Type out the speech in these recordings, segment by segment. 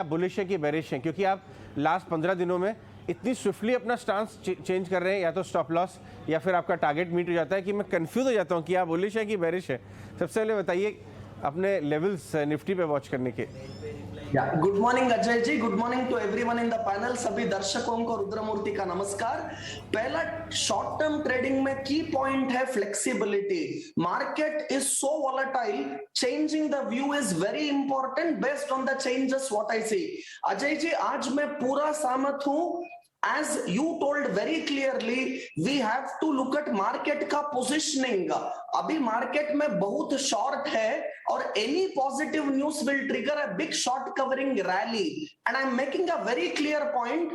Bullish है कि bearish हैं, क्योंकि आप लास्ट 15 दिनों में इतनी स्विफ्टली अपना स्टांस चेंज कर रहे हैं, या तो स्टॉप लॉस या फिर आपका टारगेट मीट हो जाता है कि मैं कंफ्यूज हो जाता हूं कि आप बुलिश है कि बेरिश है। सबसे पहले बताइए अपने लेवल्स निफ्टी पे वॉच करने के। Good morning Ajay ji, good morning to everyone in the panel. सभी दर्शकों को रुद्रमूर्ति का नमस्कार। पहला, शॉर्ट टर्म ट्रेडिंग में की पॉइंट है flexibility. Market is so volatile, changing the view is very important based on the changes what I see. Ajay ji, आज मैं पूरा सहमत हूं। As you told very clearly, we have to look at market का positioning। अभी market में बहुत short है और any positive news will trigger a big short covering rally, and I'm making a very clear point.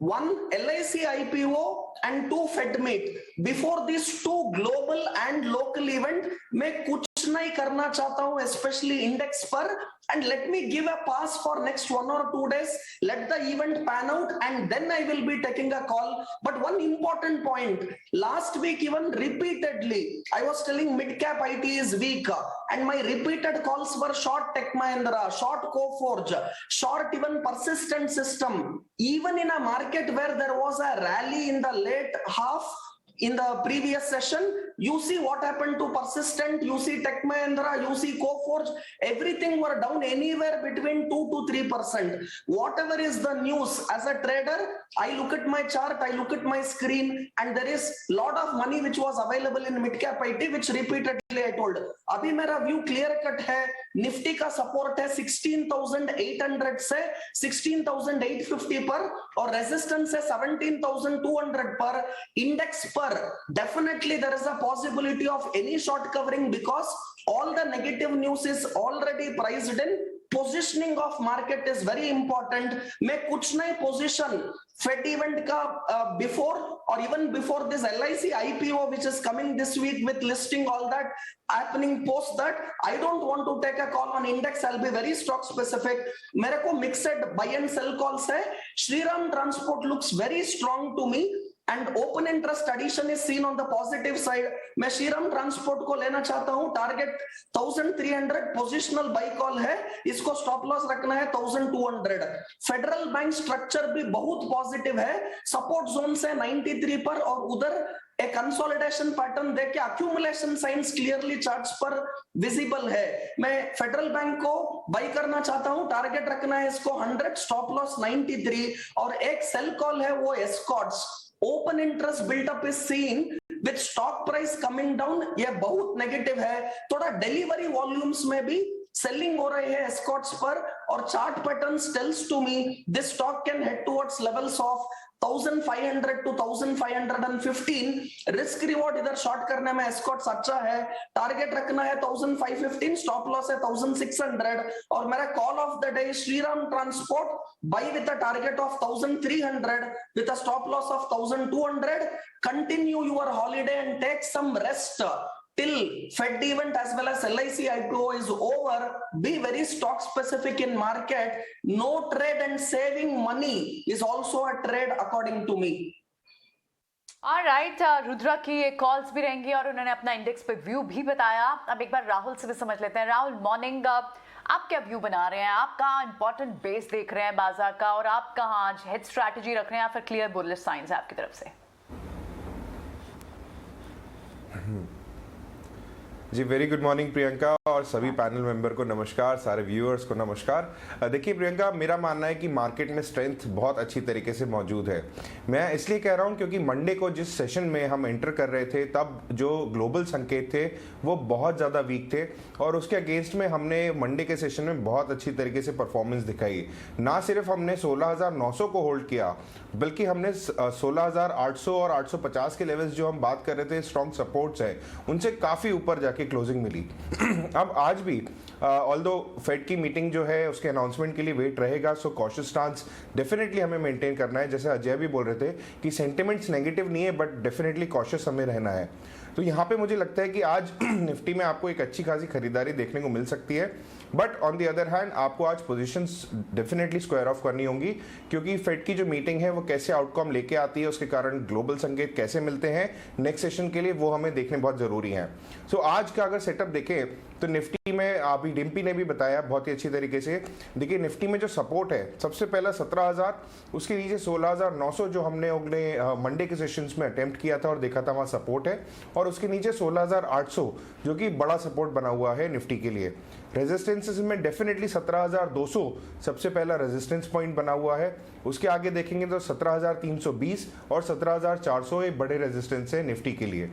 One, LIC IPO and two Fed meet. Before these two global and local event, मैं कुछ नहीं करना चाहता हूं specially index पर, and let me give a pass for next 1 or 2 days. Let the event pan out and then I will be taking a call. But one important point, last week even repeatedly I was telling mid cap IT is weak, and my repeated calls were short Tech Mahindra, short Coforge, short even Persistent System. Even in a market where there was a rally in the late half in the previous session, you see what happened to Persistent, you see Tech Mahindra, you see Coforge, everything were down anywhere between 2 to 3%. Whatever is the news, as a trader, I look at my chart, I look at my screen, and there is lot of money which was available in mid cap IT, which repeatedly I told. अभी मेरा view clear cut है। Nifty का support है 16,800 से 16,850 पर, और resistance है 17,200 पर। इंडेक्स पर definitely there is a possibility of any short covering because all the negative news is already priced in. Positioning of market is very important. मैं कुछ नहीं position Fed event का before or even before this LIC IPO which is coming this week with listing, all that happening post that, I don't want to take a call on index. I'll be very stock specific. मेरे को mixed buy and sell calls है। Shriram Transport looks very strong to me and open interest addition is seen on the positive side. मैं Shriram transport को लेना चाहता हूं। Target 1300, positional by call है, इसको स्टॉप लॉस रखना है 1200। फेडरल बैंक स्ट्रक्चर भी बहुत पॉजिटिव है, सपोर्ट जोन से 93 पर, और उधर एक कंसोलिडेशन पैटर्न देख के अक्यूमुलेशन साइंस क्लियरली चार्ट्स पर विजिबल है। मैं फेडरल बैंक को बाई करना चाहता हूं, टारगेट रखना है इसको 100, स्टॉप लॉस 93, और एक सेल कॉल है वो Escorts. Open interest built up is seen with stock price coming down, ये बहुत नेगेटिव है। थोड़ा डिलीवरी वॉल्यूम्स में भी सेलिंग हो रही है एस्कॉर्ट्स पर, और chart patterns tells to me this stock can head towards levels of 1500 to 1515। Risk reward इधर शॉर्ट करने में एस्कॉर्ट्स अच्छा है। टारगेट रखना है 1515, स्टॉप लॉस है 1600, और मेरा call of the day Shriram transport, by with a target of 1300 with a stop loss of 1200. Continue your holiday and take some rest till Fed event as well as LIC IPO is over. Be very stock specific in market. No trade and saving money is also a trade according to me. Alright, Rudra की ये calls भी रहेंगी और उन्होंने अपना index पे view भी बताया। अब एक बार राहुल से भी समझ लेते हैं। राहुल, मॉर्निंग, आप क्या व्यू बना रहे हैं? आप कहाँ इंपॉर्टेंट बेस देख रहे हैं बाजार का, और आप कहाँ आज हेड स्ट्रैटेजी रख रहे हैं या फिर क्लियर बुलिश साइंस है आपकी तरफ से? जी, वेरी गुड मॉर्निंग प्रियंका, और सभी पैनल मेंबर को नमस्कार, सारे व्यूअर्स को नमस्कार। देखिए प्रियंका, मेरा मानना है कि मार्केट में स्ट्रेंथ बहुत अच्छी तरीके से मौजूद है। मैं इसलिए कह रहा हूं क्योंकि मंडे को जिस सेशन में हम एंटर कर रहे थे तब जो ग्लोबल संकेत थे वो बहुत ज़्यादा वीक थे, और उसके अगेंस्ट में हमने मंडे के सेशन में बहुत अच्छी तरीके से परफॉर्मेंस दिखाई। ना सिर्फ हमने 16,900 को होल्ड किया, बल्कि हमने 16,800 और 850 के लेवल्स जो हम बात कर रहे थे स्ट्रॉन्ग सपोर्ट्स है, उनसे काफ़ी ऊपर जाके क्लोजिंग मिली। अब आज भी ऑल्दो फेड की मीटिंग जो है उसके अनाउंसमेंट के लिए वेट रहेगा, सो कॉशियस स्टांस डेफिनेटली हमें मेंटेन करना है। जैसे अजय भी बोल रहे थे कि सेंटिमेंट्स नेगेटिव नहीं है, बट डेफिनेटली कॉशियस हमें रहना है। तो यहाँ पे मुझे लगता है कि आज निफ्टी में आपको एक अच्छी खासी खरीदारी देखने को मिल सकती है, but on the other hand आपको आज पोजीशंस डेफिनेटली स्क्वायर ऑफ करनी होंगी, क्योंकि फेड की जो मीटिंग है वो कैसे आउटकम लेके आती है, उसके कारण ग्लोबल संकेत कैसे मिलते हैं नेक्स्ट सेशन के लिए, वो हमें देखने बहुत ज़रूरी हैं। सो आज का अगर सेटअप देखें तो निफ्टी में अभी डिम्पी ने भी बताया बहुत ही अच्छी तरीके से। देखिए निफ्टी में जो सपोर्ट है, सबसे पहला 17,000, उसके नीचे 16,900 जो हमने मंडे के सेशंस में अटेम्प्ट किया था और देखा था वहाँ सपोर्ट है, और उसके नीचे 16,800 जो कि बड़ा सपोर्ट बना हुआ है निफ्टी के लिए। रेजिस्टेंसेस में डेफिनेटली 17,200 सबसे पहला रेजिस्टेंस पॉइंट बना हुआ है। उसके आगे देखेंगे तो 17,320 और 17,400 एक बड़े रेजिस्टेंस है निफ्टी के लिए।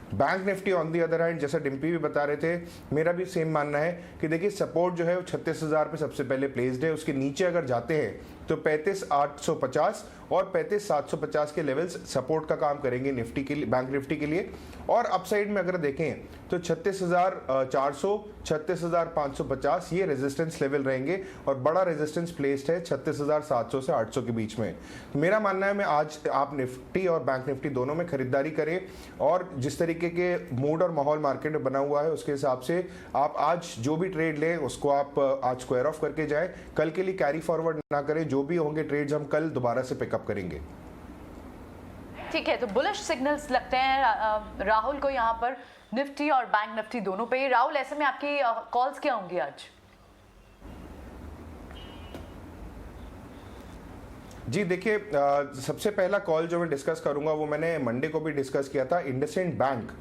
Bank Nifty on the other hand, जैसा डिम्पी भी बता रहे थे, मेरा भी सेम मानना है कि देखिए सपोर्ट जो है वो 36,000 पे सबसे पहले प्लेस्ड है। उसके नीचे अगर जाते हैं तो 35,850 और 35,750 के लेवल्स सपोर्ट का काम करेंगे निफ्टी के लिए, बैंक निफ्टी के लिए। और अपसाइड में अगर देखें तो 36,400, 36,550 ये रेजिस्टेंस लेवल रहेंगे, और बड़ा रेजिस्टेंस प्लेस्ड है 36,700 से 800 के बीच में। तो मेरा मानना है मैं आज आप निफ्टी और बैंक निफ्टी दोनों में खरीदारी करें, और जिस तरीके के मूड और माहौल मार्केट में बना हुआ है उसके हिसाब से आप आज जो भी ट्रेड लें उसको आप आज स्क्वायर ऑफ करके जाएं। कल के लिए कैरी फॉरवर्ड ना करें, जो भी होंगे ट्रेड्स हम कल दोबारा से पिकअप करेंगे। ठीक है, तो बुलिश सिग्नल्स लगते हैं राहुल को यहाँ पर निफ्टी और बैंक निफ्टी दोनों पे। राहुल, ऐसे में आपकी कॉल्स क्या होंगी आज? जी देखिए, सबसे पहला कॉल जो मैं डिस्कस करूंगा वो मैंने मंडे को भी डिस्कस किया था, इंडसइंड बैंक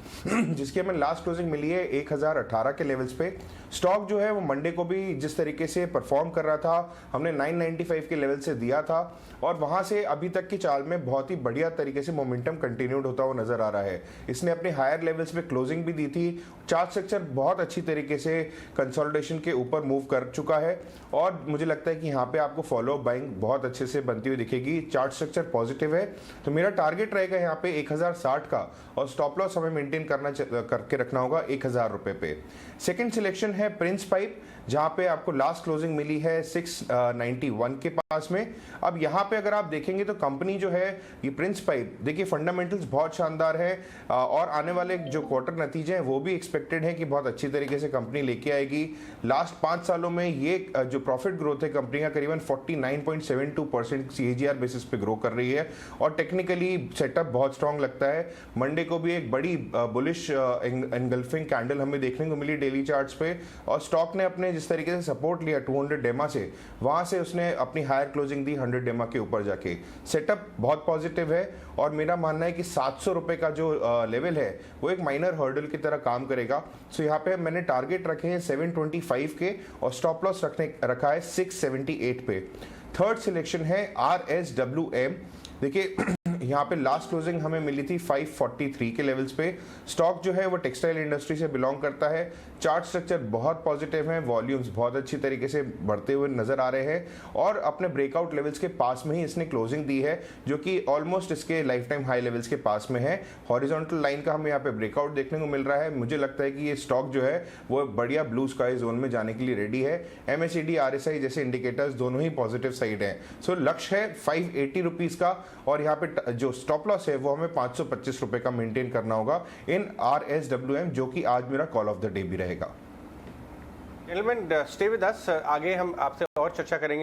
जिसकी हमें लास्ट क्लोजिंग मिली है 1018 के लेवल्स पे। स्टॉक जो है वो मंडे को भी जिस तरीके से परफॉर्म कर रहा था, हमने 995 के लेवल से दिया था, और वहां से अभी तक की चाल में बहुत ही बढ़िया तरीके से मोमेंटम कंटिन्यूड होता हुआ नजर आ रहा है। इसने अपने हायर लेवल्स पे क्लोजिंग भी दी थी। चार्ट स्ट्रक्चर बहुत अच्छी तरीके से कंसोलिडेशन के ऊपर मूव कर चुका है, और मुझे लगता है कि यहाँ पे आपको फॉलो बाइंग बहुत अच्छे से बनती हुई दिखेगी। चार्ट स्ट्रक्चर पॉजिटिव है, तो मेरा टारगेट रहेगा यहाँ पे 1060 का, और स्टॉप लॉस हमें मेंटेन करके रखना होगा 1000 रुपए पे। सेकंड सिलेक्शन है प्रिंस पाइप, जहां पे आपको लास्ट क्लोजिंग मिली है 691 के पास में। अब यहाँ पे अगर आप देखेंगे तो कंपनी जो है ये प्रिंस पाइप, देखिए फंडामेंटल्स बहुत शानदार है, और आने वाले जो क्वार्टर नतीजे हैं वो भी एक्सपेक्टेड है कि बहुत अच्छी तरीके से कंपनी लेके आएगी। लास्ट 5 सालों में ये जो प्रॉफिट ग्रोथ है कंपनी का करीबन 49.72% CAGR बेसिस पे ग्रो कर रही है, और टेक्निकली सेटअप बहुत स्ट्रांग लगता है। मंडे को भी एक बड़ी बुलिश एनगल्फिंग कैंडल हमें देखने को मिली डेली चार्ट्स पे, और स्टॉक ने अपने जिस तरीके से सपोर्ट लिया 200 डेमा से, वहां से उसने अपनी हायर क्लोजिंग दी 100 डेमा के ऊपर जाके। सेटअप बहुत पॉजिटिव है, और मेरा मानना है कि 700 रुपए का जो लेवल है वो एक माइनर हर्डल की तरह काम करेगा। सो यहाँ पे मैंने टारगेट रखे हैं 725 के, और स्टॉप लॉस रखा है 678 पे। थर्ड सिलेक्शन है RSWM। देखिए यहाँ पे लास्ट क्लोजिंग हमें मिली थी 543 के लेवल्स पे। स्टॉक जो है वो टेक्सटाइल इंडस्ट्री से बिलोंग करता है। चार्ट स्ट्रक्चर बहुत पॉजिटिव है, वॉल्यूम्स बहुत अच्छी तरीके से बढ़ते हुए नजर आ रहे हैं, और अपने ब्रेकआउट लेवल्स के पास में ही इसने क्लोजिंग दी है, जो कि ऑलमोस्ट इसके लाइफ टाइम हाई लेवल्स के पास में है। हॉरिजॉन्टल लाइन का हमें यहाँ पे ब्रेकआउट देखने को मिल रहा है। मुझे लगता है कि ये स्टॉक जो है वो बढ़िया ब्लू स्काई जोन में जाने के लिए रेडी है। MACD RSI जैसे इंडिकेटर्स दोनों ही पॉजिटिव साइड है। सो लक्ष्य है 580 रुपीज का, और यहाँ पे जो स्टॉप लॉस है वो हमें 525 रुपए का मेंटेन करना होगा इन RSWM, जो कि आज मेरा कॉल ऑफ द डे भी रहेगा। स्टे विद अस, आगे हम आपसे और चर्चा करेंगे।